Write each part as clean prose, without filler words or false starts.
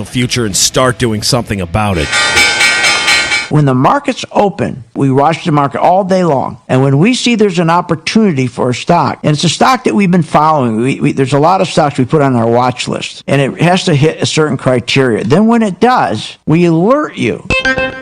future and start doing something about it. When the market's open, we watch the market all day long. And when we see there's an opportunity for a stock, and it's a stock that we've been following, there's a lot of stocks we put on our watch list, and it has to hit a certain criteria. Then when it does, we alert you.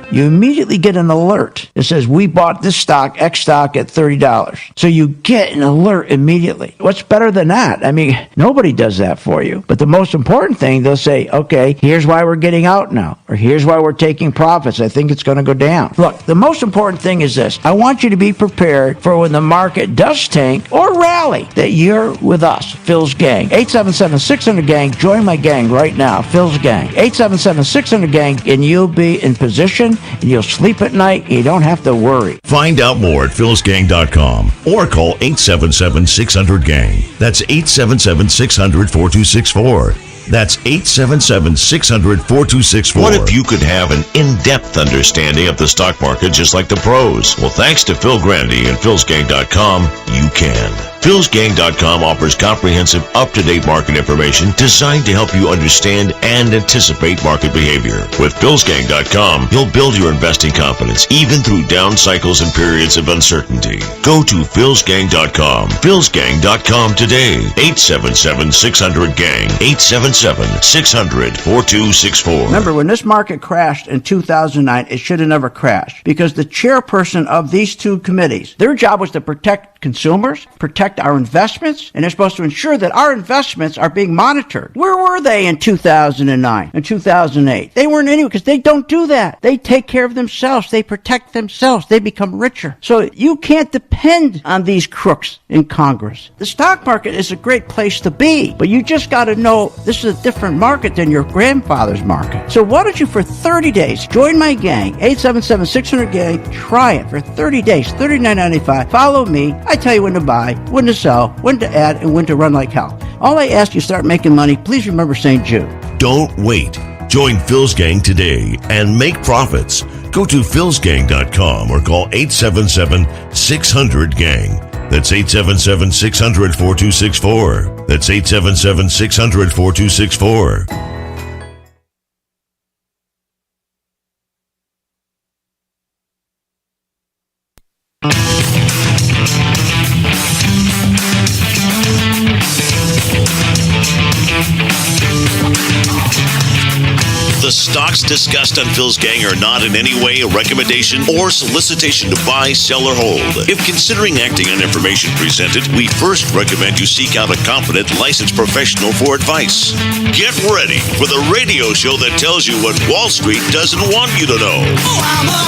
You immediately get an alert that says, we bought this stock, X stock, at $30. So you get an alert immediately. What's better than that? I mean, nobody does that for you. But the most important thing, they'll say, okay, here's why we're getting out now, or here's why we're taking profits. I think it's going to go down. Look, the most important thing is this. I want you to be prepared for when the market does tank or rally, that you're with us, Phil's Gang. 877-600-GANG. Join my gang right now, Phil's Gang. 877-600-GANG, and you'll be in position, and you'll sleep at night, and you don't have to worry. Find out more at philsgang.com or call 877-600-GANG. That's 877-600-4264. That's 877-600-4264. What if you could have an in-depth understanding of the stock market just like the pros? Well, thanks to Phil Grandy and philsgang.com, you can. philsgang.com offers comprehensive, up-to-date market information designed to help you understand and anticipate market behavior. With philsgang.com, you'll build your investing confidence even through down cycles and periods of uncertainty. Go to philsgang.com. philsgang.com today. 877-600-GANG. 877-600-4264. Remember, when this market crashed in 2009, it should have never crashed, because the chairperson of these two committees, their job was to protect consumers, protect our investments, and they're supposed to ensure that our investments are being monitored. Where were they in 2009 and 2008? They weren't anywhere, because they don't do that. They take care of themselves. They protect themselves. They become richer. So you can't depend on these crooks in Congress. The stock market is a great place to be, but you just got to know this is a different market than your grandfather's market. So why don't you, for 30 days, join my gang, 877-600-GANG. Try it for 30 days, $39.95. Follow me. I tell you when to buy, when to sell, when to add, and when to run like hell. All I ask you, start making money. Please remember St. Jude. Don't wait. Join Phil's Gang today and make profits. Go to philsgang.com or call 877-600-GANG. That's 877-600-4264. That's 877-600-4264. The stocks discussed on Phil's Gang are not in any way a recommendation or solicitation to buy, sell, or hold. If considering acting on information presented, we first recommend you seek out a competent, licensed professional for advice. Get ready for the radio show that tells you what Wall Street doesn't want you to know. Oh, I'm a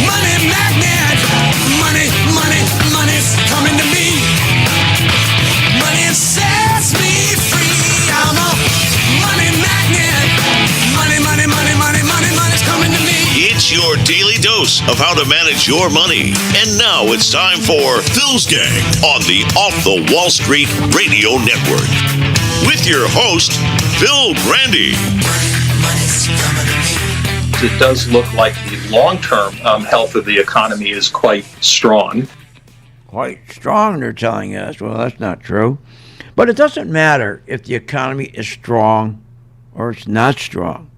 money magnet. Money, money, money's coming to me. Money sets me free. I'm a money magnet. Money, money, money, money, money, money's coming to me. It's your daily dose of how to manage your money. And now it's time for Phil's Gang on the Off the Wall Street Radio Network. With your host, Phil Grandy. Money's coming to me. It does look like the long-term health of the economy is quite strong. Quite strong, they're telling us. Well, that's not true. But it doesn't matter if the economy is strong or it's not strong.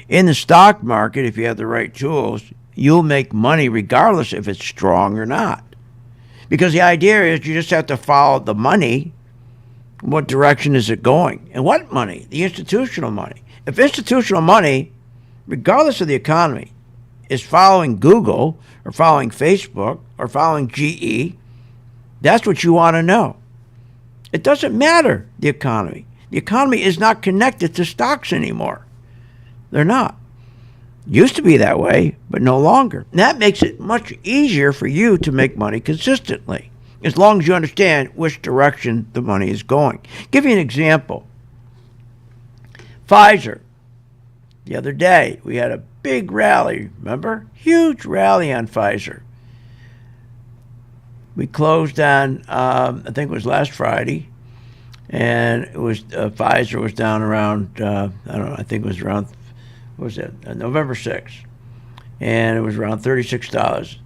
In the stock market, if you have the right tools, you'll make money regardless if it's strong or not. Because the idea is you just have to follow the money. What direction is it going? And what money? The institutional money. If institutional money, regardless of the economy, is following Google or following Facebook or following GE, that's what you want to know. It doesn't matter, the economy. The economy is not connected to stocks anymore. They're not. Used to be that way, but no longer. And that makes it much easier for you to make money consistently, as long as you understand which direction the money is going. Give you an example. Pfizer. The other day, we had a big rally, remember? Huge rally on Pfizer. We closed on, I think it was last Friday, and it was Pfizer was down around, I don't know, I think it was around, what was it, November 6th. And it was around $36.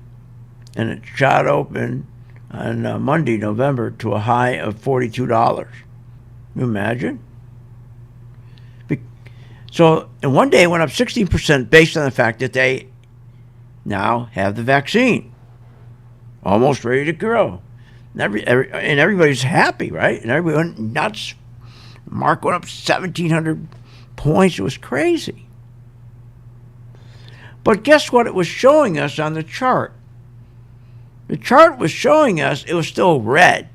And it shot open on Monday, November, to a high of $42. Can you imagine? So in one day it went up 16% based on the fact that they now have the vaccine, almost ready to grow. And everybody's happy, right? And everybody went nuts. Mark went up 1,700 points. It was crazy. But guess what it was showing us on the chart? The chart was showing us it was still red.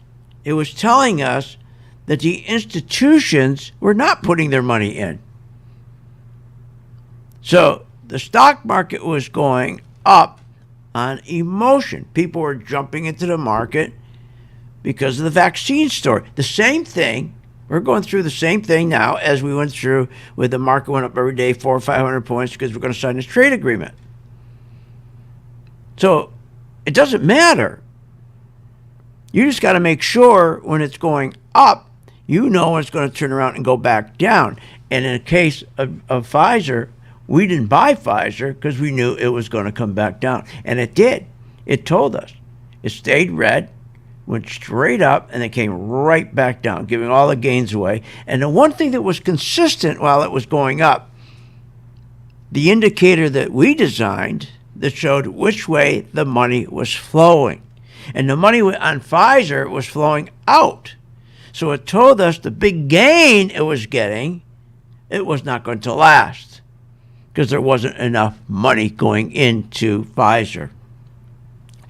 It was telling us that the institutions were not putting their money in. So the stock market was going up on emotion. People were jumping into the market because of the vaccine story. The same thing, we're going through the same thing now as we went through with the market went up every day 400 or 500 points because we're going to sign this trade agreement. So it doesn't matter. You just got to make sure when it's going up, you know when it's going to turn around and go back down. And in the case of Pfizer, we didn't buy Pfizer because we knew it was going to come back down. And it did. It told us. It stayed red, went straight up, and it came right back down, giving all the gains away. And the one thing that was consistent while it was going up, the indicator that we designed that showed which way the money was flowing. And the money on Pfizer was flowing out. So it told us the big gain it was getting, it was not going to last because there wasn't enough money going into Pfizer.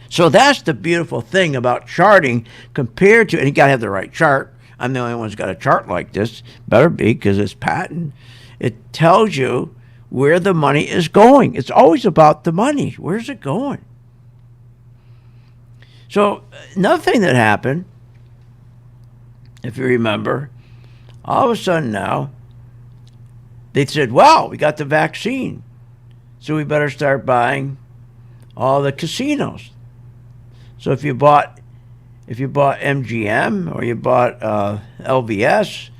So that's the beautiful thing about charting compared to, and you got to have the right chart. I'm the only one who's got a chart like this. Better be because it's patent. It tells you where the money is going. It's always about the money. Where's it going? So another thing that happened, if you remember, all of a sudden now, they said, wow, we got the vaccine, so we better start buying all the casinos. So if you bought MGM or you bought LVS,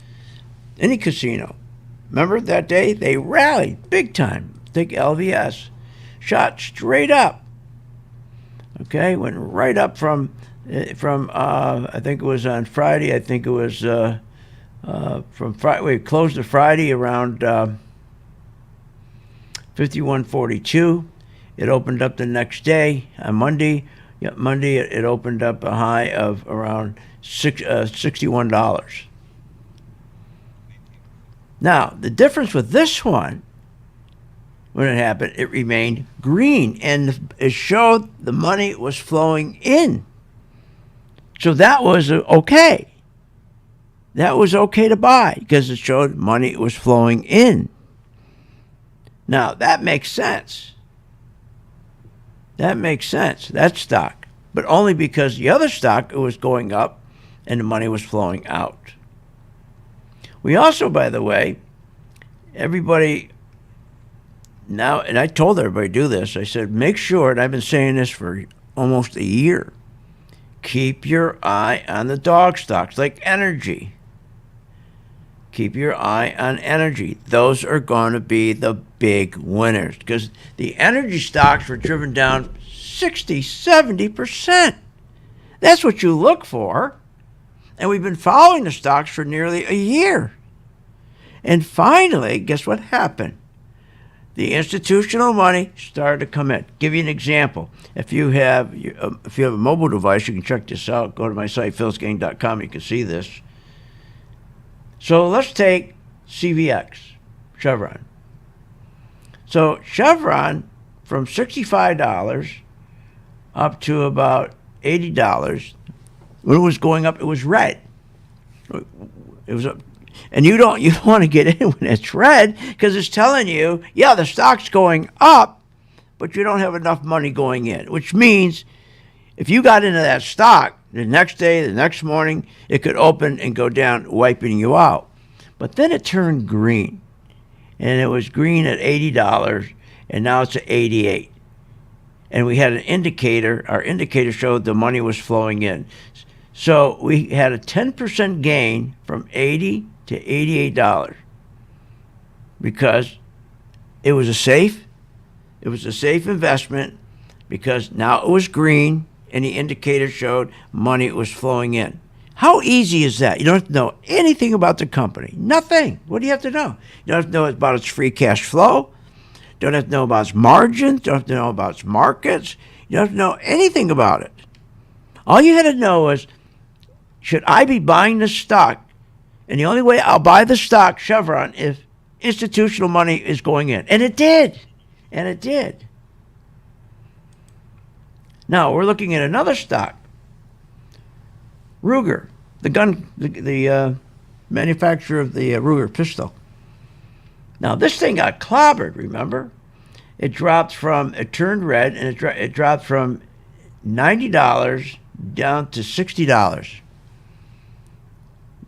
any casino, remember that day? They rallied big time. Think LVS. Shot straight up. Okay, went right up from I think it was on Friday. I think it was from Friday. We closed the Friday around 51.42. It opened up the next day on Monday. Yeah, Monday it opened up a high of around $61. Now, the difference with this one, when it happened, it remained green, and it showed the money was flowing in. So that was okay. That was okay to buy because it showed money was flowing in. Now, that makes sense. That makes sense. That stock. But only because the other stock, it was going up and the money was flowing out. We also, by the way, everybody now, and I told everybody to do this, I said, make sure, and I've been saying this for almost a year, keep your eye on the dog stocks like energy. Keep your eye on energy. Those are going to be the big winners because the energy stocks were driven down 60, 70%. That's what you look for. And we've been following the stocks for nearly a year. And finally, guess what happened? The institutional money started to come in. Give you an example. If you have a mobile device, you can check this out. Go to my site, philsgang.com. You can see this. So let's take CVX, Chevron. So Chevron, from $65 up to about $80, when it was going up, it was red. It was up. And you don't want to get in when it's red because it's telling you, yeah, the stock's going up, but you don't have enough money going in, which means if you got into that stock, the next day, the next morning, it could open and go down, wiping you out. But then it turned green, and it was green at $80, and now it's at $88. And we had an indicator. Our indicator showed the money was flowing in. So we had a 10% gain from $80 to $88 because it was a safe investment because now it was green and the indicator showed money was flowing in. How easy is that? You don't have to know anything about the company. Nothing. What do you have to know? You don't have to know about its free cash flow. Don't have to know about its margins. Don't have to know about its markets. You don't have to know anything about it. All you had to know is, should I be buying this stock? And the only way I'll buy the stock, Chevron, if institutional money is going in. And it did. And it did. Now, we're looking at another stock. Ruger, the manufacturer of the Ruger pistol. Now, this thing got clobbered, remember? It turned red, and it dropped from $90 down to $60.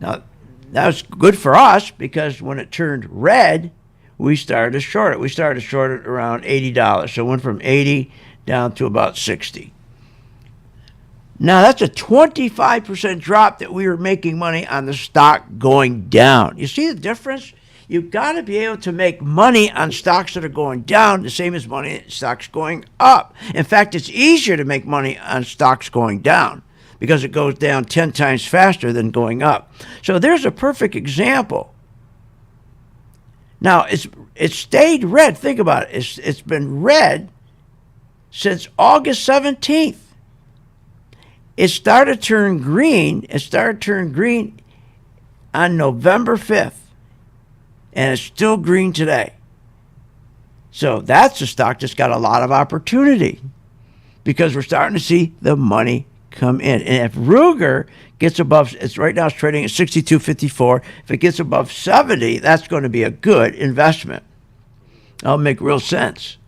Now, that was good for us because when it turned red, we started to short it. We started to short it around $80. So it went from 80 down to about 60. Now, that's a 25% drop that we were making money on the stock going down. You see the difference? You've got to be able to make money on stocks that are going down the same as money on stocks going up. In fact, it's easier to make money on stocks going down because it goes down 10 times faster than going up. So there's a perfect example. Now, it stayed red. Think about it. It's been red since August 17th. It started to turn green. It started to turn green on November 5th. And it's still green today. So that's a stock that's got a lot of opportunity because we're starting to see the money come in. And if Ruger gets above, right now it's trading at 62.54. If it gets above 70, that's going to be a good investment. That'll make real sense.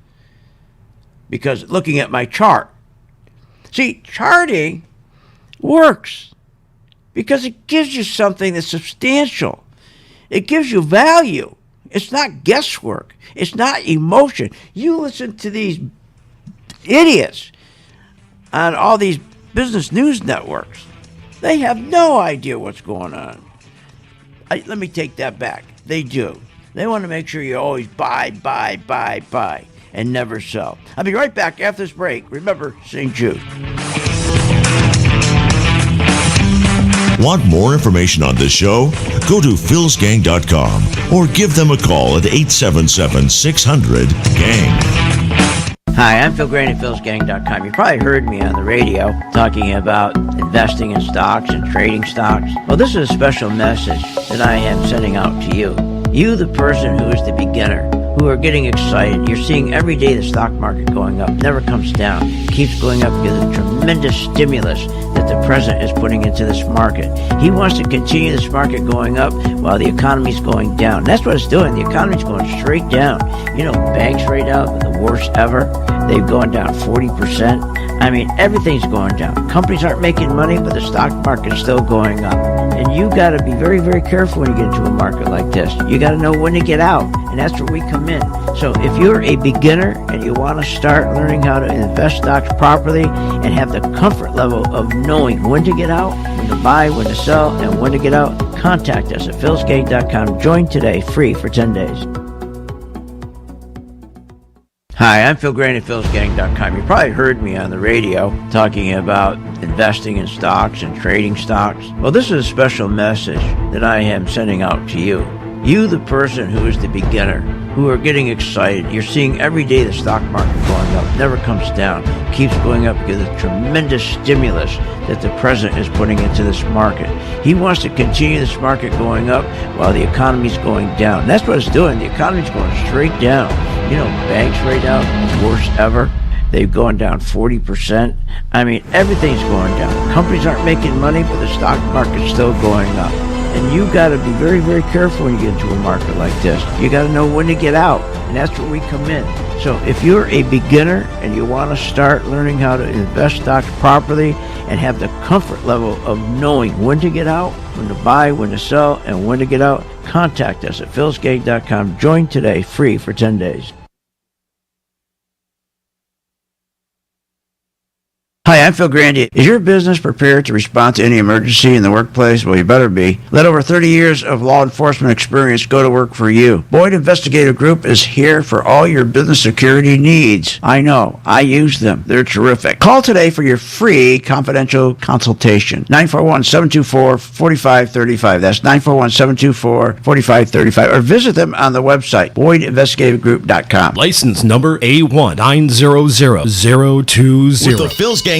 Because looking at my chart, see, charting works because it gives you something that's substantial. It gives you value. It's not guesswork. It's not emotion. You listen to these idiots on all these business news networks. They have no idea what's going on. Let me take that back. They do. They want to make sure you always buy, and never sell. I'll be right back after this break. Remember, St. Jude. Want more information on this show? Go to philsgang.com or give them a call at 877-600-GANG. Hi, I'm Phil Graney, philsgang.com. You probably heard me on the radio talking about investing in stocks and trading stocks. Well, this is a special message that I am sending out to you. You, the person who is the beginner, who are getting excited. You're seeing every day the stock market going up, never comes down, keeps going up because of the tremendous stimulus that the president is putting into this market. He wants to continue this market going up while the economy's going down. That's what it's doing. The economy's going straight down. You know, banks right now are the worst ever. They've gone down 40%. I mean, everything's going down. Companies aren't making money, but the stock market's still going up. And you got to be very, very careful when you get into a market like this. You got to know when to get out, and that's where we come in. So if you're a beginner and you want to start learning how to invest stocks properly and have the comfort level of knowing when to get out, when to buy, when to sell, and when to get out, contact us at philsgang.com. Join today, free for 10 days. Hi, I'm Phil Graney at philsgang.com. You probably heard me on the radio talking about investing in stocks and trading stocks. Well, this is a special message that I am sending out to you. You, the person who is the beginner, who are getting excited. You're seeing every day the stock market going up, never comes down, keeps going up because of the tremendous stimulus that the president is putting into this market. He wants to continue this market going up while the economy's going down. That's what it's doing. The economy's going straight down. You know, banks right now, worst ever. They've gone down 40%. I mean, everything's going down. Companies aren't making money, but the stock market's still going up. And you got to be very, very careful when you get into a market like this. You got to know when to get out, and that's where we come in. So if you're a beginner and you want to start learning how to invest stocks properly and have the comfort level of knowing when to get out, when to buy, when to sell, and when to get out, contact us at philsgang.com. Join today, free for 10 days. Hi, I'm Phil Grandy. Is your business prepared to respond to any emergency in the workplace? Well, you better be. Let over 30 years of law enforcement experience go to work for you. Boyd Investigative Group is here for all your business security needs. I know. I use them. They're terrific. Call today for your free confidential consultation. 941-724-4535. That's 941-724-4535. Or visit them on the website, BoydInvestigativeGroup.com. License number A1900020. With the philsgang.com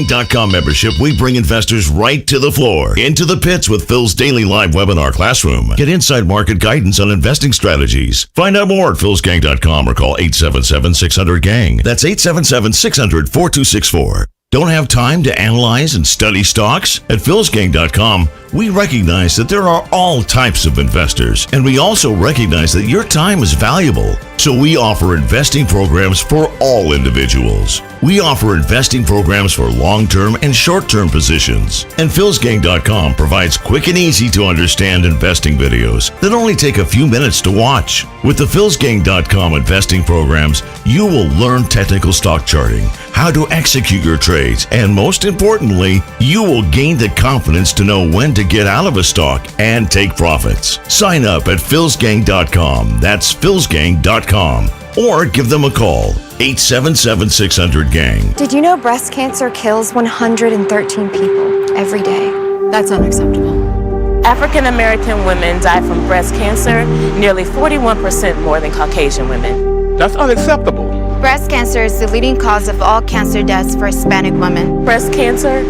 membership, we bring investors right to the floor, into the pits with Phil's daily live webinar classroom. Get inside market guidance on investing strategies. Find out more at philsgang.com or call 877-600-GANG. That's 877-600-4264. Don't have time to analyze and study stocks? At philsgang.com, we recognize that there are all types of investors, and we also recognize that your time is valuable. So we offer investing programs for all individuals. We offer investing programs for long-term and short-term positions. And philsgang.com provides quick and easy to understand investing videos that only take a few minutes to watch. With the philsgang.com investing programs, you will learn technical stock charting, how to execute your trades, and most importantly, you will gain the confidence to know when to get out of a stock and take profits. Sign up at philsgang.com. That's philsgang.com. Or give them a call, 877-600-GANG. Did you know breast cancer kills 113 people every day? That's unacceptable. African American women die from breast cancer nearly 41% more than Caucasian women. That's unacceptable. Breast cancer is the leading cause of all cancer deaths for Hispanic women. Breast cancer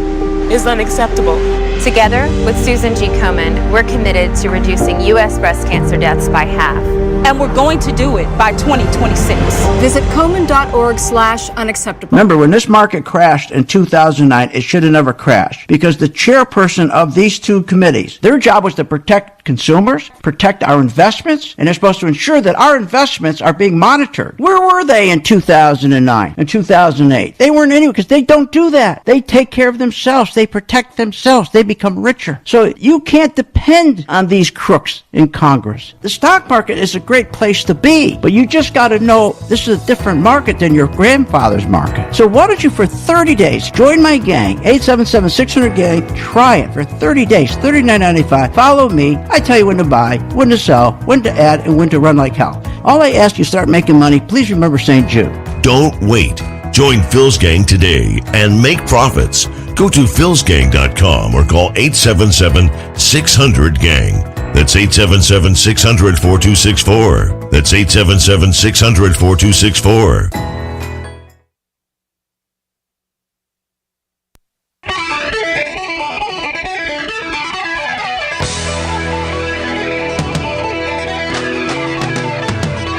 is unacceptable. Together with Susan G. Komen, we're committed to reducing U.S. breast cancer deaths by half. And we're going to do it by 2026. Visit Komen.org/unacceptable. Remember, when this market crashed in 2009, it should have never crashed because the chairperson of these two committees, their job was to protect consumers, protect our investments, and they're supposed to ensure that our investments are being monitored. Where were they in 2009 and 2008? They weren't anywhere because they don't do that. They take care of themselves. They protect themselves. They become richer. So you can't depend on these crooks in Congress. The stock market is a great place to be, but you just got to know this is a different market than your grandfather's market. So why don't you, for 30 days, join my gang, 877-600-GANG, try it for 30 days, $39.95. Follow me. I tell you when to buy, when to sell, when to add, and when to run like hell. All I ask you, start making money. Please remember St. Jude. Don't wait. Join Phil's Gang today and make profits. Go to philsgang.com or call 877-600-GANG. That's 877-600-4264. That's 877-600-4264.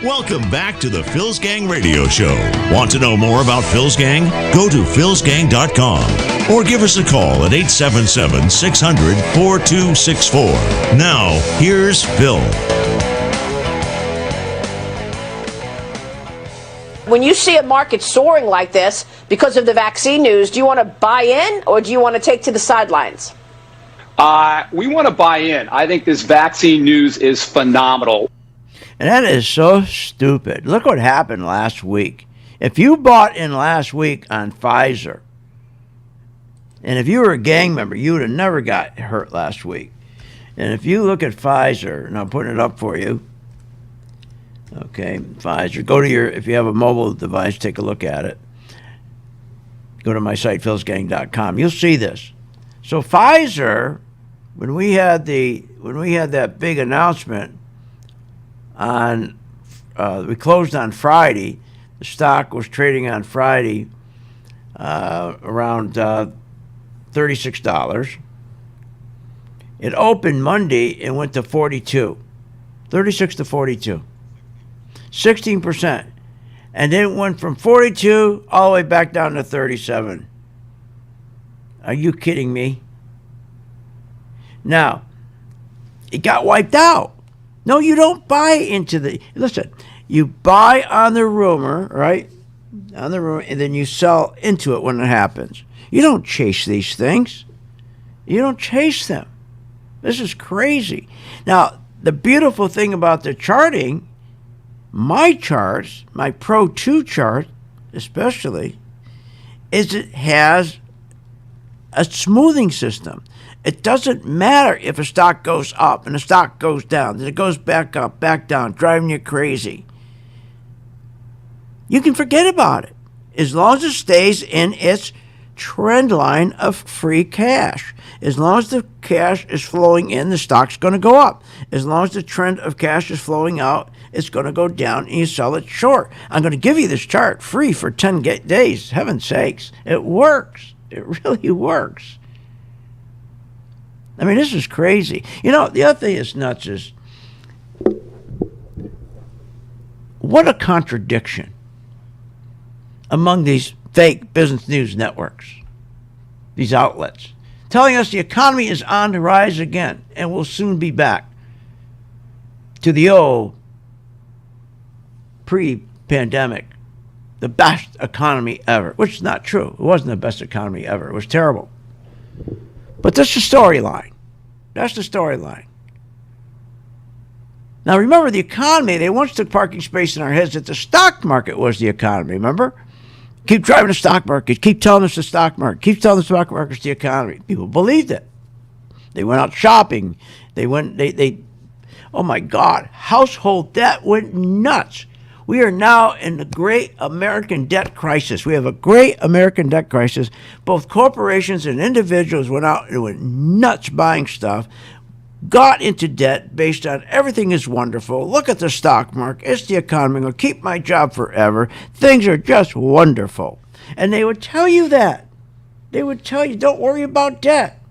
Welcome back to the Phil's Gang Radio Show. Want to know more about Phil's Gang? Go to philsgang.com or give us a call at 877-600-4264. Now, here's Phil. When you see a market soaring like this because of the vaccine news, do you want to buy in or do you want to take to the sidelines? We want to buy in. I think this vaccine news is phenomenal. And that is so stupid. Look what happened last week. If you bought in last week on Pfizer, and if you were a gang member, you would have never got hurt last week. And if you look at Pfizer, and I'm putting it up for you, okay, Pfizer, go to your, if you have a mobile device, take a look at it. Go to my site, philsgang.com. You'll see this. So Pfizer, when we had that big announcement, we closed on Friday. The stock was trading on Friday around $36. It opened Monday and went to 42, 36 to 42, 16%, and then it went from 42 all the way back down to 37. Are you kidding me? Now, it got wiped out. No, you don't buy into the... Listen, you buy on the rumor, right? On the rumor, and then you sell into it when it happens. You don't chase these things. You don't chase them. This is crazy. Now, the beautiful thing about the charting, my charts, my Pro 2 chart especially, is it has a smoothing system. It doesn't matter if a stock goes up and a stock goes down, that it goes back up, back down, driving you crazy. You can forget about it as long as it stays in its trend line of free cash. As long as the cash is flowing in, the stock's going to go up. As long as the trend of cash is flowing out, it's going to go down and you sell it short. I'm going to give you this chart free for 10 days. Heaven's sakes. It works. It really works. I mean, this is crazy. You know, the other thing that's nuts is what a contradiction among these fake business news networks, these outlets, telling us the economy is on the rise again and will soon be back to the old pre-pandemic, the best economy ever, which is not true. It wasn't the best economy ever. It was terrible. But that's the storyline. That's the storyline. Now remember, the economy, they once took parking space in our heads that the stock market was the economy, remember? Keep driving the stock market. Keep telling us the stock market. Keep telling the stock market's the economy. People believed it. They went out shopping. Oh my God, household debt went nuts. We are now in the great American debt crisis. We have a great American debt crisis. Both corporations and individuals went out and went nuts buying stuff, got into debt based on everything is wonderful. Look at the stock market. It's the economy. I'm going to keep my job forever. Things are just wonderful. And they would tell you that. They would tell you, don't worry about debt.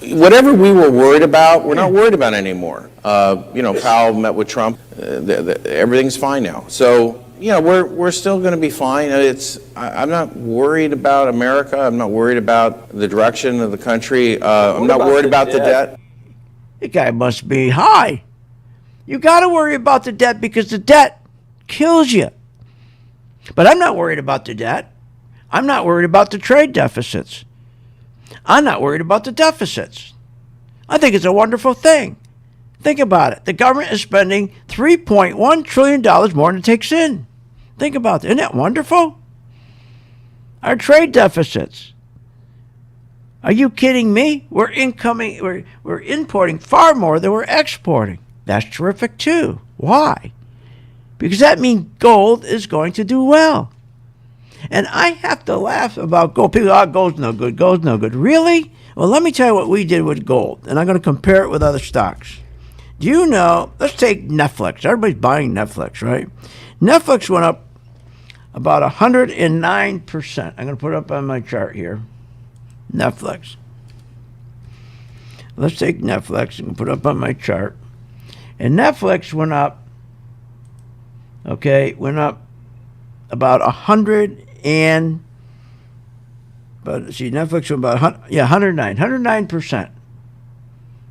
Whatever we were worried about, we're not worried about anymore. Powell met with Trump. Everything's fine now. So, we're still going to be fine. I'm not worried about America. I'm not worried about the direction of the country. I'm not worried about the debt. The guy must be high. You got to worry about the debt because the debt kills you. But I'm not worried about the debt. I'm not worried about the trade deficits. I'm not worried about the deficits. I think it's a wonderful thing. Think about it. The government is spending $3.1 trillion more than it takes in. Think about it. Isn't that wonderful? Our trade deficits. Are you kidding me? We're importing far more than we're exporting. That's terrific too. Why? Because that means gold is going to do well. And I have to laugh about gold. People, gold's no good. Gold's no good. Really? Well, let me tell you what we did with gold. And I'm going to compare it with other stocks. Do you know, let's take Netflix. Everybody's buying Netflix, right? Netflix went up about 109%. I'm going to put it up on my chart here. Netflix. Let's take Netflix and put it up on my chart. And Netflix went up, about 109. 109%.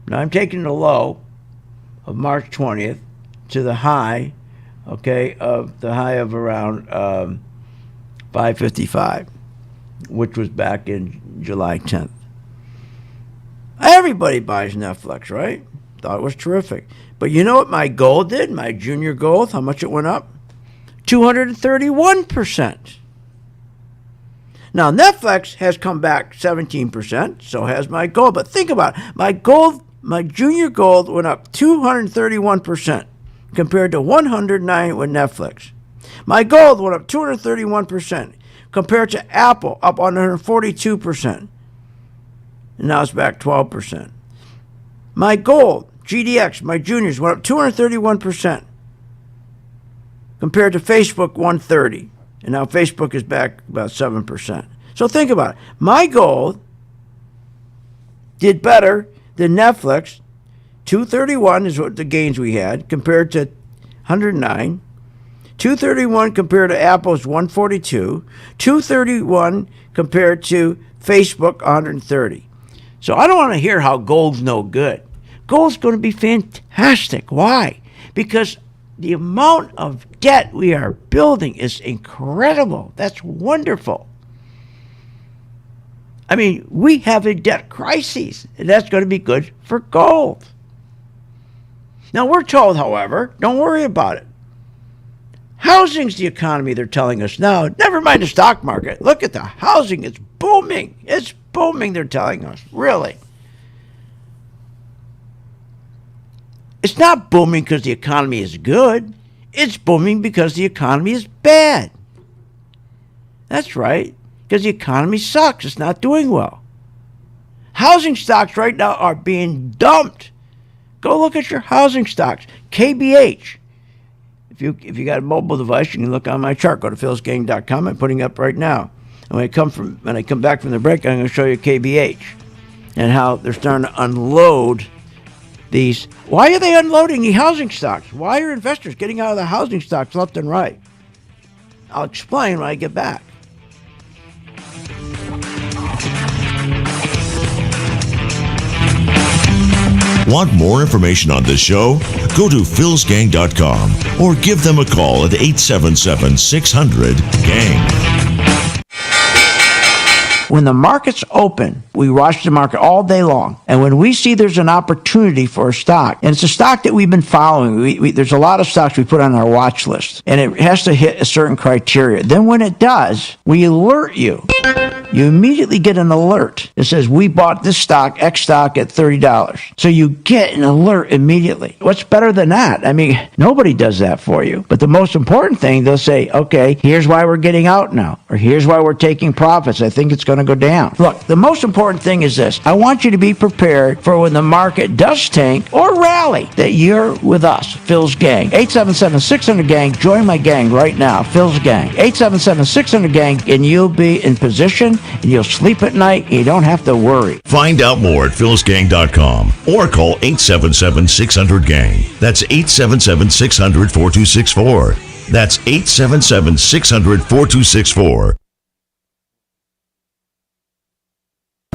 Now I'm taking the low of March 20th to the high, of around 555, which was back in July 10th. Everybody buys Netflix, right? Thought it was terrific. But you know what my gold did? My junior gold, how much it went up? 231%. Now, Netflix has come back 17%, so has my gold. But think about it. My junior gold went up 231% compared to 109 with Netflix. My gold went up 231% compared to Apple, up 142%. And now it's back 12%. My gold, GDX, my juniors, went up 231% compared to Facebook, 130. And now Facebook is back about 7%. So think about it. My gold did better than Netflix. 231 is what the gains we had compared to 109. 231 compared to Apple's 142. 231 compared to Facebook, 130. So I don't want to hear how gold's no good. Gold's going to be fantastic. Why? Because the amount of debt we are building is incredible. That's wonderful. I mean, we have a debt crisis, and that's going to be good for gold. Now, we're told, however, don't worry about it. Housing's the economy, they're telling us now. Never mind the stock market. Look at the housing. It's booming. It's booming. booming, they're telling us. Really. It's not booming because the economy is good. It's booming because the economy is bad. That's right. Because the economy sucks. It's not doing well. Housing stocks right now are being dumped. Go look at your housing stocks. KBH. If you got a mobile device, you can look on my chart. Go to philsgang.com. I'm putting it up right now. And when I come back from the break, I'm going to show you KBH and how they're starting to unload these. Why are they unloading the housing stocks? Why are investors getting out of the housing stocks left and right? I'll explain when I get back. Want more information on this show? Go to philsgang.com or give them a call at 877-600-GANG. When the market's open, we watch the market all day long. And when we see there's an opportunity for a stock, and it's a stock that we've been following, there's a lot of stocks we put on our watch list, and it has to hit a certain criteria. Then when it does, we alert you. You immediately get an alert that says, we bought this stock, X stock, at $30. So you get an alert immediately. What's better than that? I mean, nobody does that for you. But the most important thing, they'll say, okay, here's why we're getting out now, or here's why we're taking profits. I think it's going to go down. Look, the most important thing is this. I want you to be prepared for when the market does tank or rally, that you're with us, Phil's Gang. 877-600-GANG. Join my gang right now, Phil's Gang. 877-600-GANG, and you'll be in position, and you'll sleep at night, and you don't have to worry. Find out more at philsgang.com or call 877-600-GANG. That's 877-600-4264. That's 877-600-4264.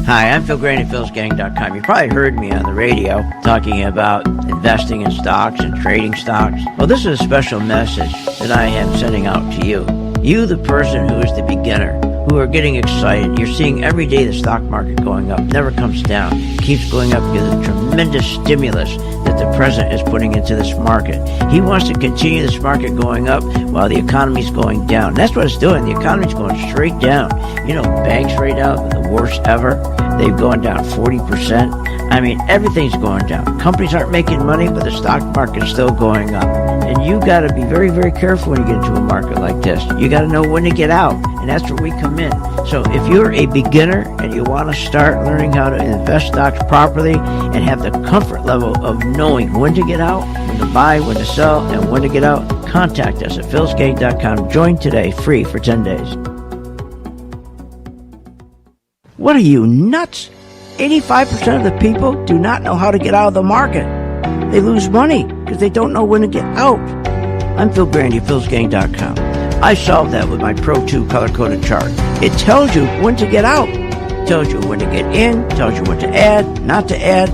Hi, I'm Phil Graney, philsgang.com. You probably heard me on the radio talking about investing in stocks and trading stocks. Well, this is a special message that I am sending out to you. You, the person who is the beginner, who are getting excited. You're seeing every day the stock market going up, never comes down, keeps going up because of the tremendous stimulus that the president is putting into this market. He wants to continue this market going up while the economy's going down. That's what it's doing. The economy's going straight down. You know, banks right now, the worst ever. They've gone down 40%. I mean, everything's going down. Companies aren't making money, but the stock market's still going up. And you got to be very, very careful when you get into a market like this. You got to know when to get out, and that's where we come in. So if you're a beginner and you want to start learning how to invest stocks properly and have the comfort level of knowing when to get out, when to buy, when to sell, and when to get out, contact us at philsgang.com. Join today, free for 10 days. What are you, nuts? 85% of the people do not know how to get out of the market. They lose money because they don't know when to get out. I'm Phil Grandy, philsgang.com. I solved that with my Pro 2 color-coded chart. It tells you when to get out. It tells you when to get in, tells you when to add, not to add.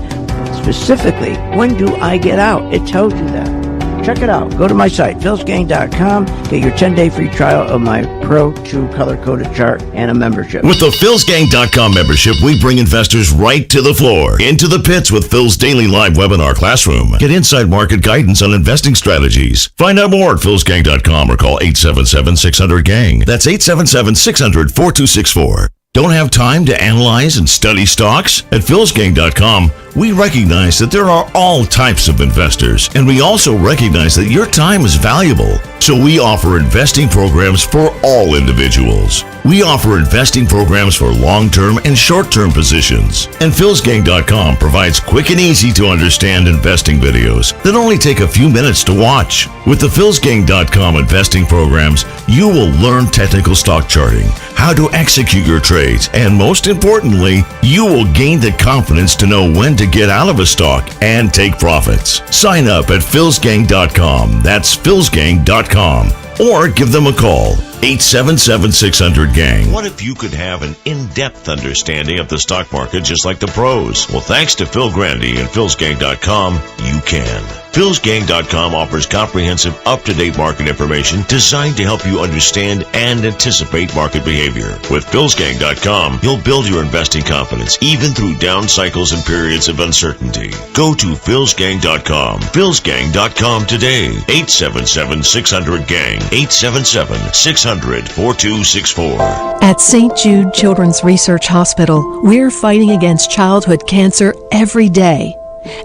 Specifically, when do I get out? It tells you that. Check it out. Go to my site, philsgang.com. Get your 10-day free trial of my Pro 2 color-coded chart and a membership. With the philsgang.com membership, we bring investors right to the floor, into the pits with Phil's daily live webinar classroom. Get inside market guidance on investing strategies. Find out more at philsgang.com or call 877-600-GANG. That's 877-600-4264. Don't have time to analyze and study stocks? At philsgang.com, we recognize that there are all types of investors, and we also recognize that your time is valuable. So we offer investing programs for all individuals. We offer investing programs for long-term and short-term positions. And philsgang.com provides quick and easy to understand investing videos that only take a few minutes to watch. With the philsgang.com investing programs, you will learn technical stock charting, how to execute your trades, and most importantly, you will gain the confidence to know when to get out of a stock and take profits. Sign up at philsgang.com. That's philsgang.com. Or give them a call, 877-600-GANG. What if you could have an in-depth understanding of the stock market just like the pros? Well, thanks to Phil Grandy and philsgang.com, you can. PhilsGang.com offers comprehensive, up-to-date market information designed to help you understand and anticipate market behavior. With PhilsGang.com, you'll build your investing confidence even through down cycles and periods of uncertainty. Go to PhilsGang.com. PhilsGang.com today. 877-600-GANG. 877-600-4264. At St. Jude Children's Research Hospital, we're fighting against childhood cancer every day.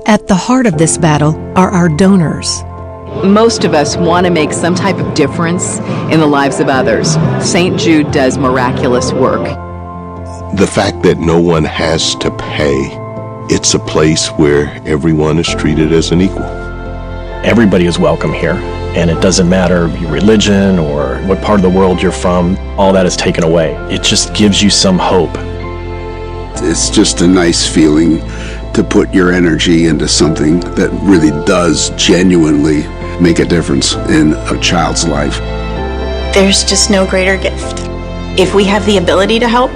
At the heart of this battle are our donors. Most of us want to make some type of difference in the lives of others. St. Jude does miraculous work. The fact that no one has to pay, it's a place where everyone is treated as an equal. Everybody is welcome here, and it doesn't matter your religion or what part of the world you're from, all that is taken away. It just gives you some hope. It's just a nice feeling to put your energy into something that really does genuinely make a difference in a child's life. There's just no greater gift. If we have the ability to help,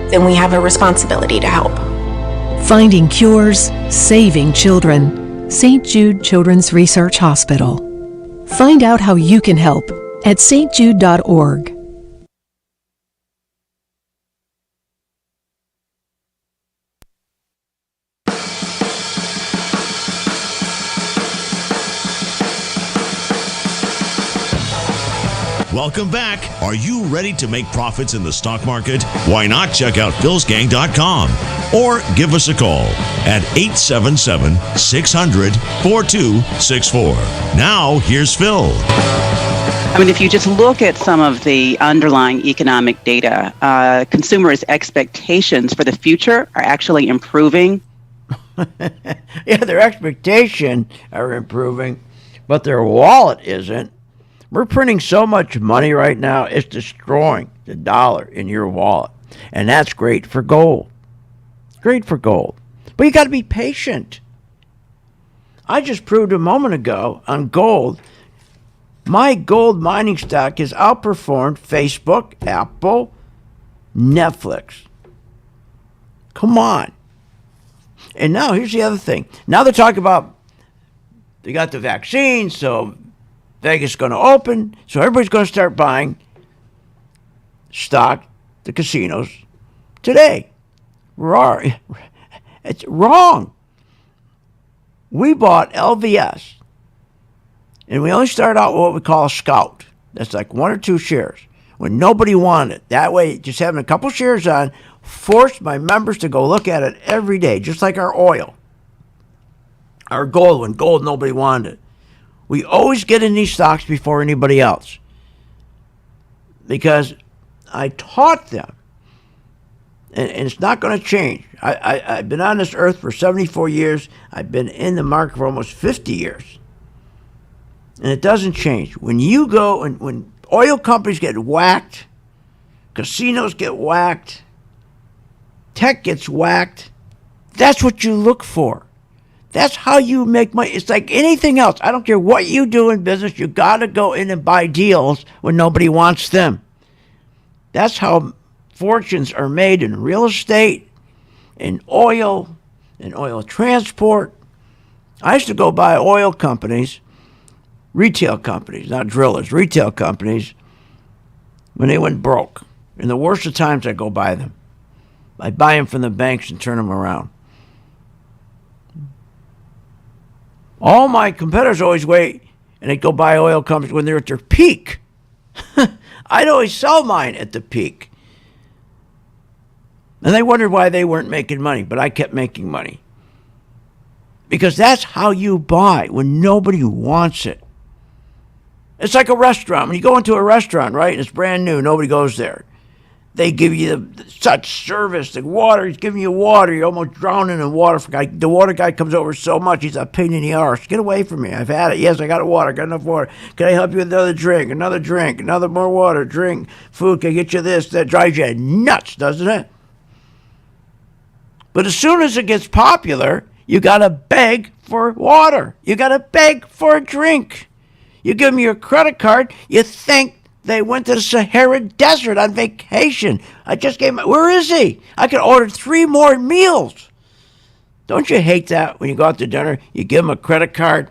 then we have a responsibility to help. Finding cures, saving children. St. Jude Children's Research Hospital. Find out how you can help at stjude.org. Welcome back. Are you ready to make profits in the stock market? Why not check out philsgang.com or give us a call at 877-600-4264. Now, here's Phil. I mean, if you just look at some of the underlying economic data, consumers' expectations for the future are actually improving. Yeah, their expectations are improving, but their wallet isn't. We're printing so much money right now, it's destroying the dollar in your wallet. And that's great for gold. Great for gold. But you got to be patient. I just proved a moment ago on gold, my gold mining stock has outperformed Facebook, Apple, Netflix. Come on. And now here's the other thing. Now they're talking about they got the vaccine, so Vegas is going to open, so everybody's going to start buying stock, the casinos, today. It's wrong. We bought LVS, and we only started out with what we call a scout. That's like 1 or 2 shares when nobody wanted it. That way, just having a couple shares on forced my members to go look at it every day, just like our oil, our gold, when gold nobody wanted it. We always get in these stocks before anybody else because I taught them, and it's not going to change. I've been on this earth for 74 years. I've been in the market for almost 50 years, and it doesn't change. When you go and when oil companies get whacked, casinos get whacked, tech gets whacked, that's what you look for. That's how you make money. It's like anything else. I don't care what you do in business. You got to go in and buy deals when nobody wants them. That's how fortunes are made in real estate, in oil transport. I used to go buy oil companies, retail companies, not drillers, retail companies, when they went broke. In the worst of times, I go buy them. I buy them from the banks and turn them around. All my competitors always wait, and they go buy oil companies when they're at their peak. I'd always sell mine at the peak. And they wondered why they weren't making money, but I kept making money. Because that's how you buy when nobody wants it. It's like a restaurant. When you go into a restaurant, right, and it's brand new, nobody goes there. They give you such service. The water, he's giving you water. You're almost drowning in water. The water guy comes over so much, he's a pain in the arse. Get away from me. I've had it. Yes, I got water. Got enough water. Can I help you with another drink? Another more water, drink, food. Can I get you this? That drives you nuts, doesn't it? But as soon as it gets popular, you got to beg for water. You got to beg for a drink. You give them your credit card, you think they went to the Sahara Desert on vacation. I just gave him, where is he? I could order 3 more meals. Don't you hate that when you go out to dinner, you give them a credit card,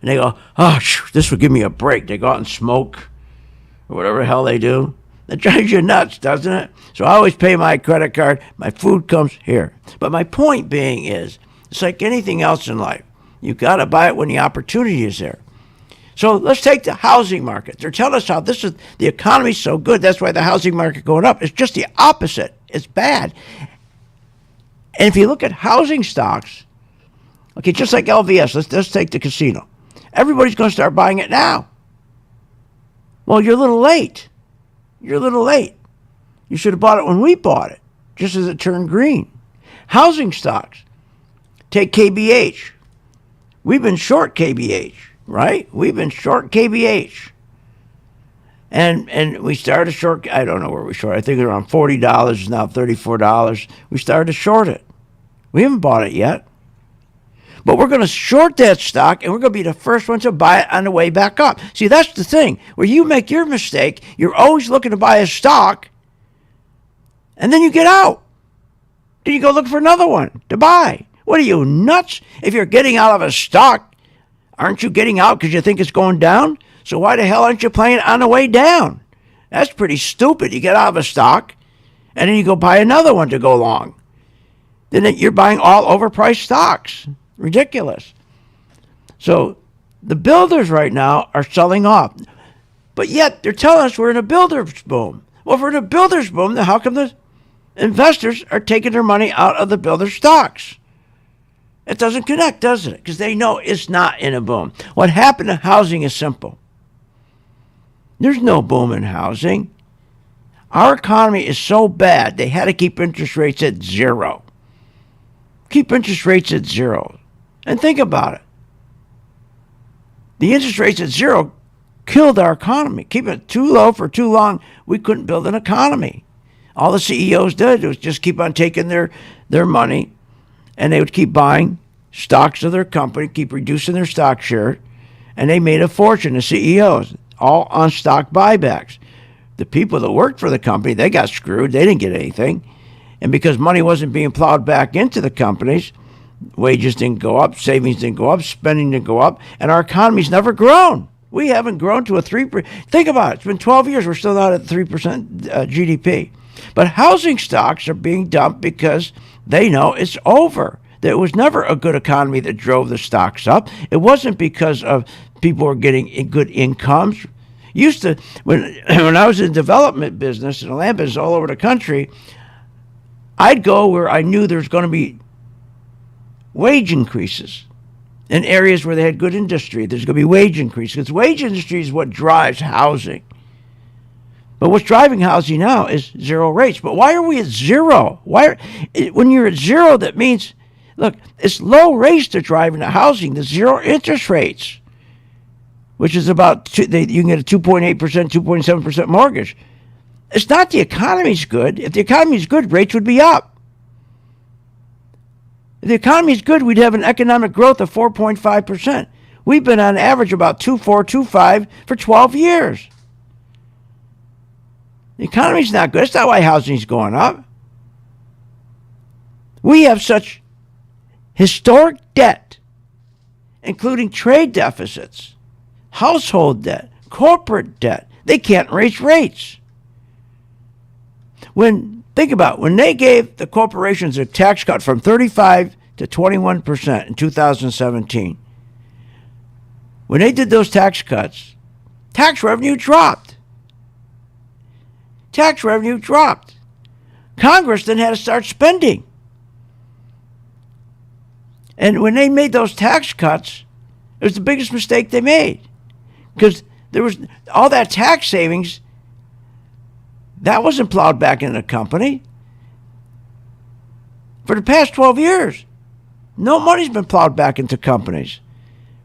and they go, oh, this would give me a break. They go out and smoke or whatever the hell they do. That drives you nuts, doesn't it? So I always pay my credit card. My food comes here. But my point being is, it's like anything else in life. You got to buy it when the opportunity is there. So let's take the housing market. They're telling us how the economy's so good. That's why the housing market going up. It's just the opposite. It's bad. And if you look at housing stocks, okay, just like LVS, let's take the casino. Everybody's going to start buying it now. Well, you're a little late. You're a little late. You should have bought it when we bought it, just as it turned green. Housing stocks. Take KBH. We've been short KBH, right? We've been short KBH. And we started short, I don't know where we short. I think around $40, it's now $34. We started to short it. We haven't bought it yet. But we're going to short that stock, and we're going to be the first ones to buy it on the way back up. See, that's the thing. Where you make your mistake, you're always looking to buy a stock, and then you get out. Then you go look for another one to buy. What are you, nuts? If you're getting out of a stock, aren't you getting out because you think it's going down? So why the hell aren't you playing on the way down? That's pretty stupid. You get out of a stock, and then you go buy another one to go long. Then you're buying all overpriced stocks. Ridiculous. So the builders right now are selling off. But yet they're telling us we're in a builder's boom. Well, if we're in a builder's boom, then how come the investors are taking their money out of the builder stocks? It doesn't connect, does it? Because they know it's not in a boom. What happened to housing is simple. There's no boom in housing. Our economy is so bad, they had to keep interest rates at zero. Keep interest rates at zero. And think about it. The interest rates at zero killed our economy. Keep it too low for too long, we couldn't build an economy. All the CEOs did was just keep on taking their money, and they would keep buying stocks of their company, keep reducing their stock share, and they made a fortune, the CEOs, all on stock buybacks. The people that worked for the company, they got screwed. They didn't get anything. And because money wasn't being plowed back into the companies, wages didn't go up, savings didn't go up, spending didn't go up, and our economy's never grown. We haven't grown to a 3%. Think about it. It's been 12 years. We're still not at 3% GDP. But housing stocks are being dumped because they know it's over. There was never a good economy that drove the stocks up. It wasn't because of people were getting good incomes. Used to, when I was in development business, in the land business all over the country, I'd go where I knew there was going to be wage increases in areas where they had good industry. There's going to be wage increases because wage industry is what drives housing. But what's driving housing now is zero rates. But why are we at zero? When you're at zero, that means, look, it's low rates that are driving the housing, the zero interest rates, which is about, you can get a 2.8%, 2.7% mortgage. It's not the economy's good. If the economy's good, rates would be up. If the economy's good, we'd have an economic growth of 4.5%. We've been on average about 2.4, 2.5 for 12 years. The economy's not good. That's not why housing's going up. We have such historic debt, including trade deficits, household debt, corporate debt. They can't raise rates. Think about it, when they gave the corporations a tax cut from 35 to 21% in 2017, when they did those tax cuts, tax revenue dropped. Tax revenue dropped. Congress then had to start spending. And when they made those tax cuts, it was the biggest mistake they made. Because there was all that tax savings, that wasn't plowed back into the company. For the past 12 years, no money's been plowed back into companies.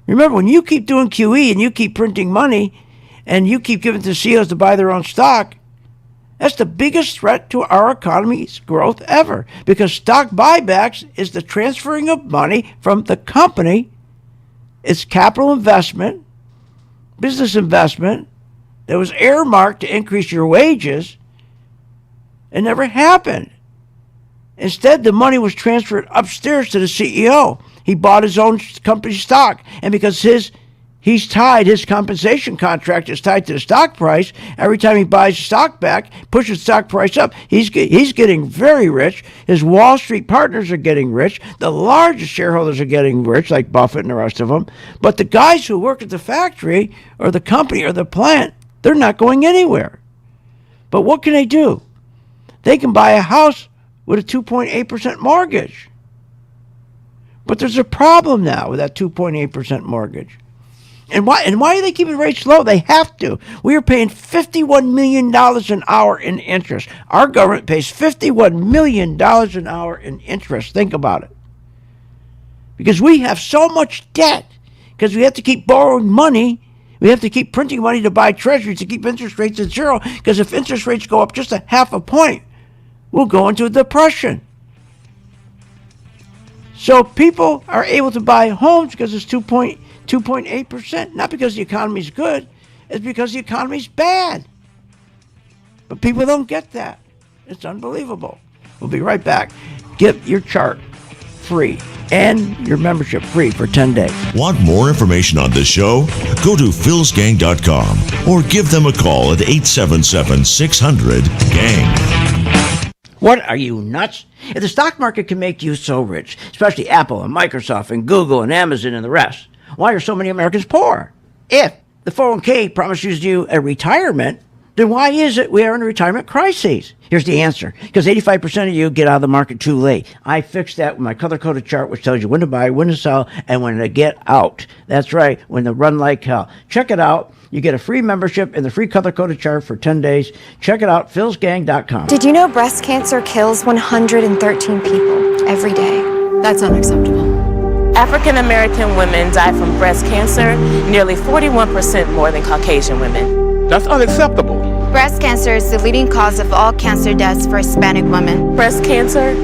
Remember, when you keep doing QE and you keep printing money and you keep giving to CEOs to buy their own stock, that's the biggest threat to our economy's growth ever. Because stock buybacks is the transferring of money from the company. It's capital investment, business investment that was earmarked to increase your wages. It never happened. Instead, the money was transferred upstairs to the CEO. He bought his own company stock. And because his His compensation contract is tied to the stock price. Every time he buys stock back, pushes the stock price up, he's getting very rich. His Wall Street partners are getting rich. The largest shareholders are getting rich, like Buffett and the rest of them. But the guys who work at the factory or the company or the plant, they're not going anywhere. But what can they do? They can buy a house with a 2.8% mortgage. But there's a problem now with that 2.8% mortgage. And why are they keeping rates low? They have to. We are paying $51 million an hour in interest. Our government pays $51 million an hour in interest. Think about it. Because we have so much debt. Because we have to keep borrowing money. We have to keep printing money to buy treasuries to keep interest rates at zero. Because if interest rates go up just a half a point, we'll go into a depression. So people are able to buy homes because it's 2.8%, not because the economy's good, it's because the economy's bad. But people don't get that. It's unbelievable. We'll be right back. Get your chart free and your membership free for 10 days. Want more information on this show? Go to philsgang.com or give them a call at 877-600-GANG. What, are you nuts? If the stock market can make you so rich, especially Apple and Microsoft and Google and Amazon and the rest, why are so many Americans poor? If the 401k promises you a retirement, then why is it we are in a retirement crisis? Here's the answer. Because 85% of you get out of the market too late. I fixed that with my color-coded chart, which tells you when to buy, when to sell, and when to get out. That's right, when to run like hell. Check it out. You get a free membership and the free color-coded chart for 10 days. Check it out, philsgang.com. Did you know breast cancer kills 113 people every day? That's unacceptable. African American women die from breast cancer nearly 41% more than Caucasian women. That's unacceptable. Breast cancer is the leading cause of all cancer deaths for Hispanic women. Breast cancer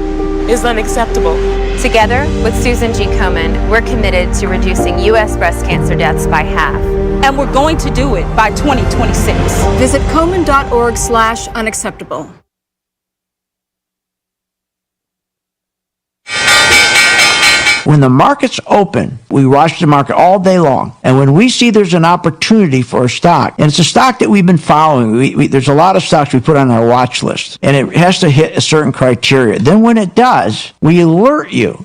is unacceptable. Together with Susan G. Komen, we're committed to reducing U.S. breast cancer deaths by half. And we're going to do it by 2026. Visit Komen.org/unacceptable. When the market's open, we watch the market all day long. And when we see there's an opportunity for a stock, and it's a stock that we've been following, there's a lot of stocks we put on our watch list, and it has to hit a certain criteria. Then when it does, we alert you.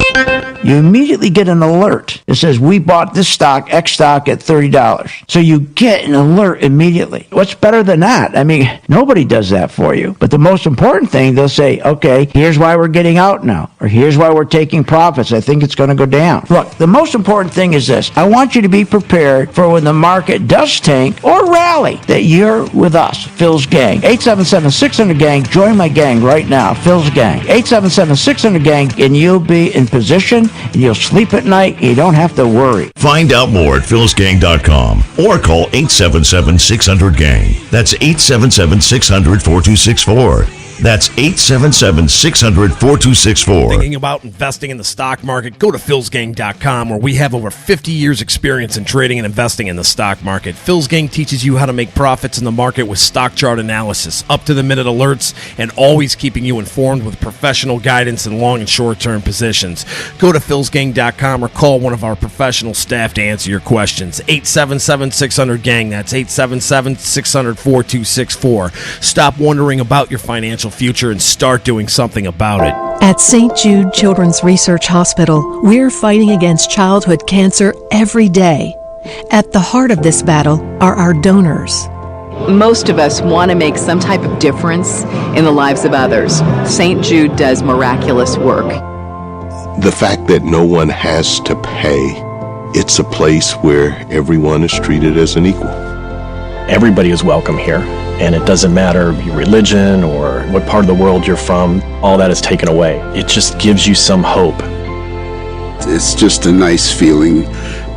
You immediately get an alert that says, we bought this stock, X stock, at $30. So you get an alert immediately. What's better than that? I mean, nobody does that for you. But the most important thing, they'll say, okay, here's why we're getting out now, or here's why we're taking profits. I think it's going to go down. Look, the most important thing is this. I want you to be prepared for when the market does tank or rally, that you're with us, Phil's Gang. 877-600-GANG. Join my gang right now, Phil's Gang. 877-600-GANG, and you'll be in position, and you'll sleep at night, and you don't have to worry. Find out more at philsgang.com or call 877-600-GANG. That's 877-600-4264. That's 877-600-4264. Thinking about investing in the stock market? Go to philsgang.com, where we have over 50 years experience in trading and investing in the stock market. Phil's Gang teaches you how to make profits in the market with stock chart analysis, up-to-the-minute alerts, and always keeping you informed with professional guidance and long and short-term positions. Go to philsgang.com or call one of our professional staff to answer your questions. 877-600-GANG. That's 877-600-4264. Stop wondering about your financial future and start doing something about it. At St. Jude Children's Research Hospital, we're fighting against childhood cancer every day. At the heart of this battle are our donors. Most of us want to make some type of difference in the lives of others. St. Jude does miraculous work. The fact that no one has to pay, it's a place where everyone is treated as an equal. Everybody is welcome here, and it doesn't matter your religion or what part of the world you're from. All that is taken away. It just gives you some hope. It's just a nice feeling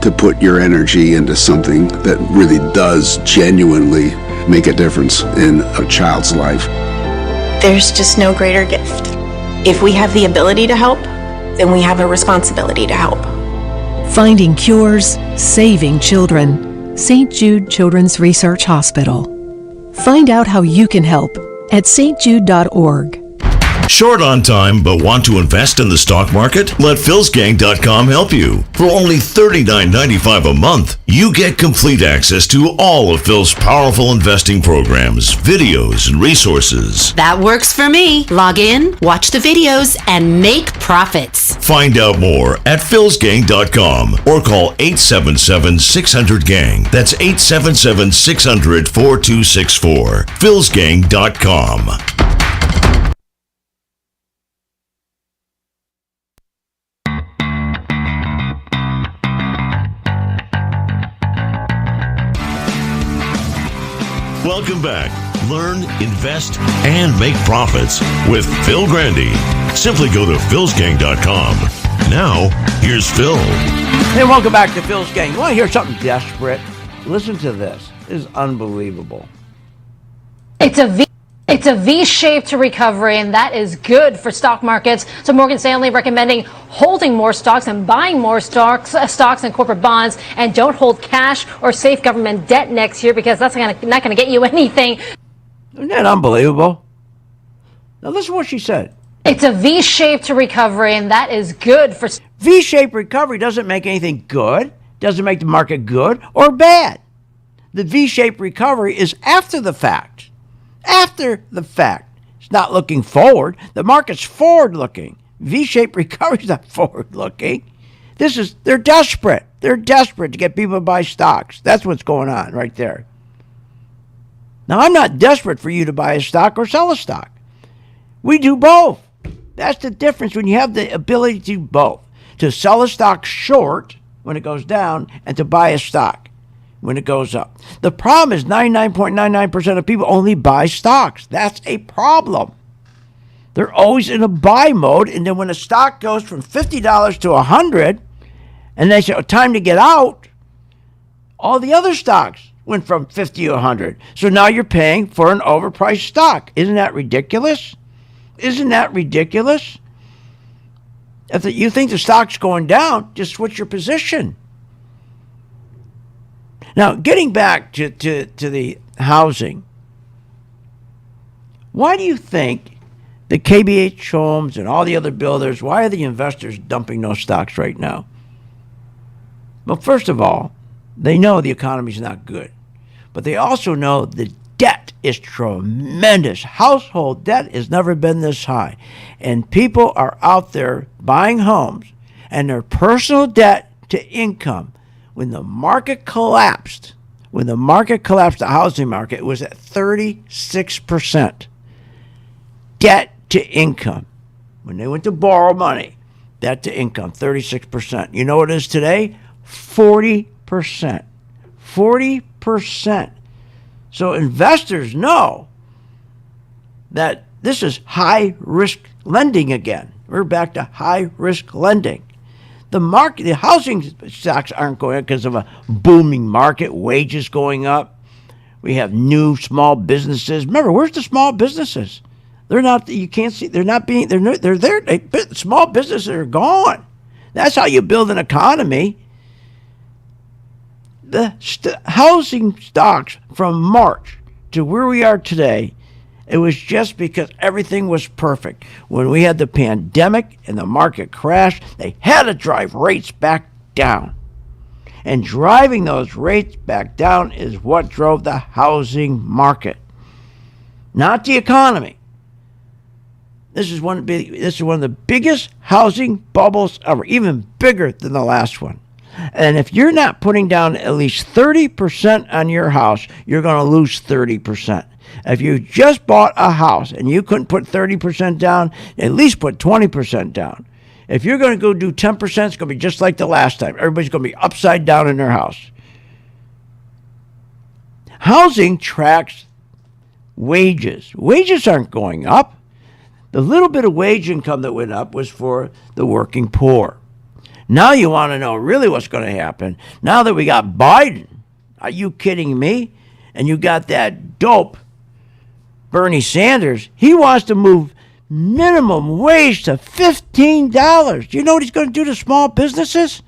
to put your energy into something that really does genuinely make a difference in a child's life. There's just no greater gift. If we have the ability to help, then we have a responsibility to help. Finding cures, saving children. St. Jude Children's Research Hospital. Find out how you can help at stjude.org. Short on time but want to invest in the stock market? Let philsgang.com help you. For only $39.95 a month, you get complete access to all of Phil's powerful investing programs, videos, and resources. That works for me. Log in, watch the videos, and make profits. Find out more at philsgang.com or call 877-600-GANG. That's 877-600-4264. philsgang.com. Welcome back. Learn, invest, and make profits with Phil Grandy. Simply go to philsgang.com. Now, here's Phil. Hey, welcome back to Phil's Gang. You want to hear something desperate? Listen to this. This is unbelievable. It's a V-shaped recovery, and that is good for stock markets. So Morgan Stanley recommending holding more stocks and buying more stocks and corporate bonds, and don't hold cash or safe government debt next year because that's not going to get you anything. Isn't that unbelievable? Now listen to what she said. It's a V-shaped recovery, and that is good for... V-shaped recovery doesn't make anything good, doesn't make the market good or bad. The V-shaped recovery is after the fact. After the fact. It's not looking forward. The market's forward-looking. V-shaped recovery is not forward-looking. They're desperate. They're desperate to get people to buy stocks. That's what's going on right there. Now, I'm not desperate for you to buy a stock or sell a stock. We do both. That's the difference when you have the ability to do both. To sell a stock short when it goes down and to buy a stock when it goes up. The problem is 99.99% of people only buy stocks. That's a problem. They're always in a buy mode, and then when a stock goes from $50 to $100, and they say, oh, time to get out, all the other stocks went from 50 to 100. So now you're paying for an overpriced stock. Isn't that ridiculous? Isn't that ridiculous? If you think the stock's going down, just switch your position. Now, getting back to the housing, why do you think the KBH Homes and all the other builders, why are the investors dumping those stocks right now? Well, first of all, they know the economy's not good. But they also know the debt is tremendous. Household debt has never been this high. And people are out there buying homes, and their personal debt to income, when the market collapsed, the housing market was at 36%. Debt to income. When they went to borrow money, debt to income, 36%. You know what it is today? 40%. 40%. So investors know that this is high risk lending again. We're back to high risk lending. The market, the housing stocks aren't going up because of a booming market, wages going up. We have new small businesses. Remember, where's the small businesses? They're not, you can't see, they're not being, they're there. Small businesses are gone. That's how you build an economy. The housing stocks from March to where we are today, it was just because everything was perfect. When we had the pandemic and the market crashed, they had to drive rates back down. And driving those rates back down is what drove the housing market, not the economy. This is one of the biggest housing bubbles ever, even bigger than the last one. And if you're not putting down at least 30% on your house, you're going to lose 30%. If you just bought a house and you couldn't put 30% down, at least put 20% down. If you're going to go do 10%, it's going to be just like the last time. Everybody's going to be upside down in their house. Housing tracks wages. Wages aren't going up. The little bit of wage income that went up was for the working poor. Now you want to know really what's going to happen. Now that we got Biden, are you kidding me? And you got that dope, Bernie Sanders. He wants to move minimum wage to $15. Do you know what he's going to do to small businesses?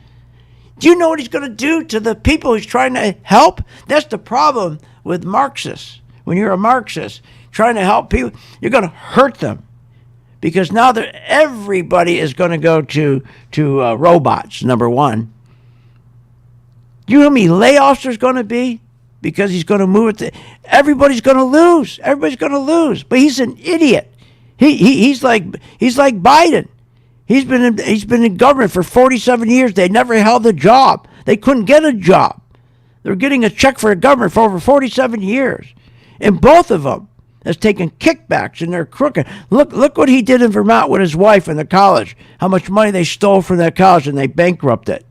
Do you know what he's going to do to the people he's trying to help? That's the problem with Marxists. When you're a Marxist trying to help people, you're going to hurt them. because now everybody is going to go to robots, number one. You know how many layoffs there's going to be? Because he's going to move it. Everybody's going to lose. Everybody's going to lose. But he's an idiot. He's like Biden. He's been in government for 47 years. They never held a job. They couldn't get a job. They're getting a check for a government for over 47 years. And both of them has taken kickbacks, and they're crooked. Look what he did in Vermont with his wife in the college. How much money they stole from that college, and they bankrupted it.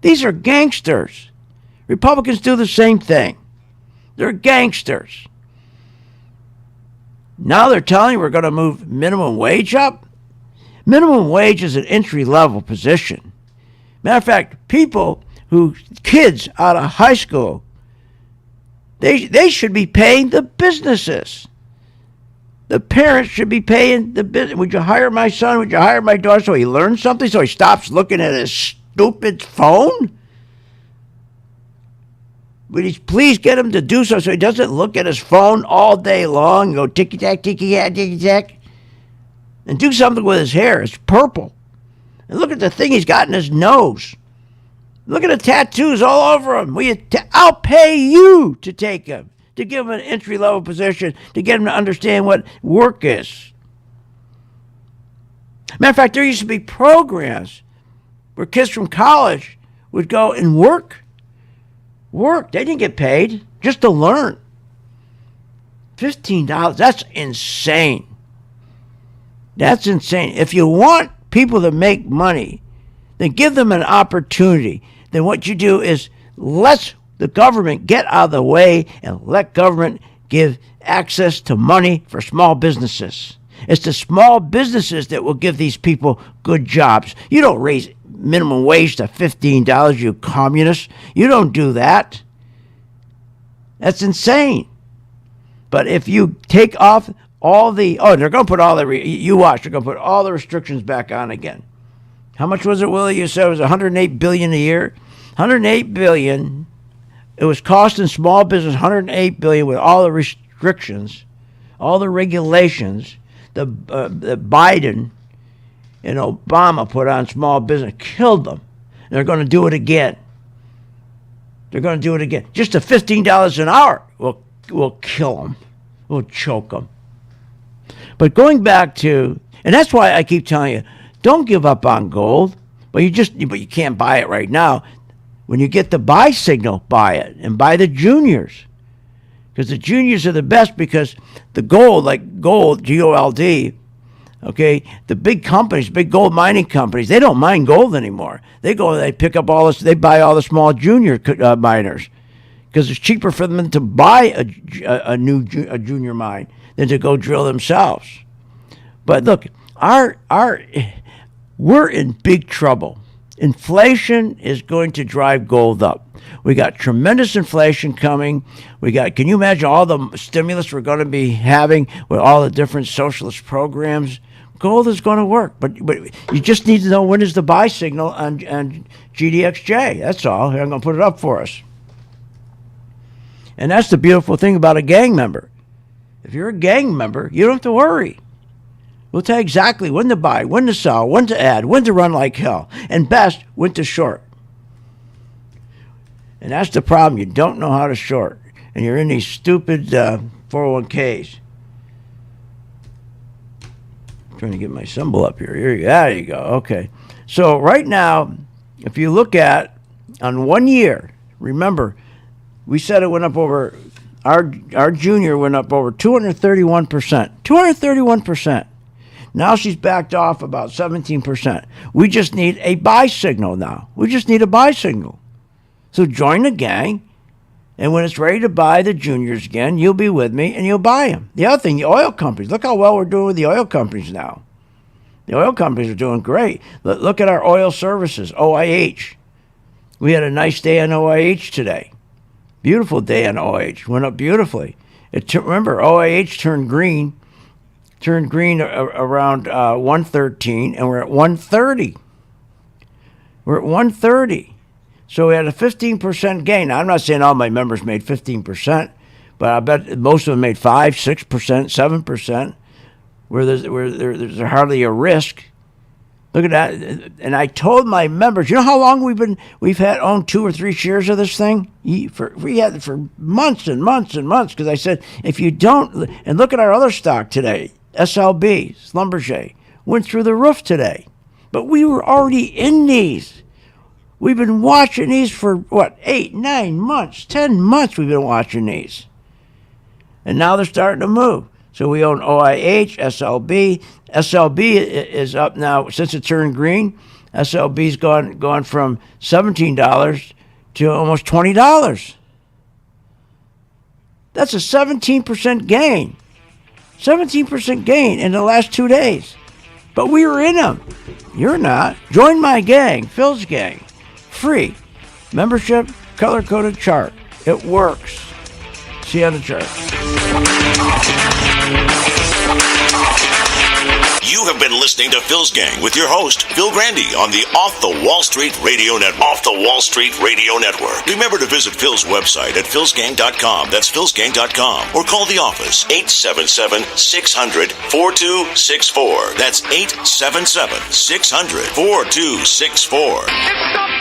These are gangsters. Republicans do the same thing. They're gangsters. Now they're telling you we're going to move minimum wage up. Minimum wage is an entry-level position. Matter of fact, kids out of high school, they should be paying the businesses. The parents should be paying the business. Would you hire my son? Would you hire my daughter so he learns something, so he stops looking at his stupid phone? Would you please get him to do so he doesn't look at his phone all day long and go ticky-tack, ticky-tack, ticky-tack? And do something with his hair. It's purple. And look at the thing he's got in his nose. Look at the tattoos all over him. I'll pay you to take him, to give him an entry-level position, to get him to understand what work is. Matter of fact, there used to be programs where kids from college would go and work. They didn't get paid, just to learn. $15, that's insane. That's insane. If you want people to make money, then give them an opportunity. Then what you do is let the government get out of the way and let government give access to money for small businesses. It's the small businesses that will give these people good jobs. You don't raise minimum wage to $15, you communists. You don't do that. That's insane. But if you take off all the, they're going to put all the, you watch, they're going to put all the restrictions back on again. How much was it, Willie? You said it was $108 billion a year? $108 billion. It was costing small business $108 billion with all the restrictions, all the regulations that Biden and Obama put on small business, killed them. And they're going to do it again. They're going to do it again. Just the $15 an hour will kill them. Will choke them. But going back to, and that's why I keep telling you, don't give up on gold. But you can't buy it right now. When you get the buy signal, buy it and buy the juniors, because the juniors are the best. Because the gold, like gold, GOLD, okay, the big companies, big gold mining companies, they don't mine gold anymore. They pick up all this, they buy all the small junior miners, because it's cheaper for them to buy a junior mine than to go drill themselves. But look, we're in big trouble. Inflation is going to drive gold up. We got tremendous inflation coming. Can you imagine all the stimulus we're going to be having with all the different socialist programs? Gold is going to work, but you just need to know when is the buy signal on GDXJ. That's all. I'm going to put it up for us. And that's the beautiful thing about a gang member. If you're a gang member, you don't have to worry. We'll tell you exactly when to buy, when to sell, when to add, when to run like hell, and best, when to short. And that's the problem. You don't know how to short, and you're in these stupid 401ks. I'm trying to get my symbol up here. There you go. Okay. So right now, if you look at on 1 year, remember, we said it went up over, our junior went up over 231%. 231%. Now she's backed off about 17%. We just need a buy signal now. We just need a buy signal. So join the gang, and when it's ready to buy the juniors again, you'll be with me and you'll buy them. The other thing, the oil companies. Look how well we're doing with the oil companies now. The oil companies are doing great. Look at our oil services, OIH. We had a nice day on OIH today. Beautiful day on OIH. Went up beautifully. Remember, OIH turned green around 113, and we're at 130. We're at 130. So we had a 15% gain. Now, I'm not saying all my members made 15%, but I bet most of them made 5%, 6%, 7%. where there's hardly a risk. Look at that. And I told my members, you know how long we've had owned 2 or 3 shares of this thing? We had it for months and months and months, because I said, if you don't, and look at our other stock today, SLB, Schlumberger, went through the roof today. But we were already in these. We've been watching these for, 8, 9 months, 10 months we've been watching these. And now they're starting to move. So we own OIH, SLB. SLB is up now since it turned green. SLB's gone from $17 to almost $20. That's a 17% gain. 17% gain in the last 2 days. But we were in them. You're not. Join my gang, Phil's gang. Free. Membership, color-coded chart. It works. See you on the chart. You have been listening to Phil's Gang with your host, Phil Grandy, on the Off the Wall Street Radio Network. Off the Wall Street Radio Network. Remember to visit Phil's website at philsgang.com. That's philsgang.com. Or call the office, 877-600-4264. That's 877-600-4264.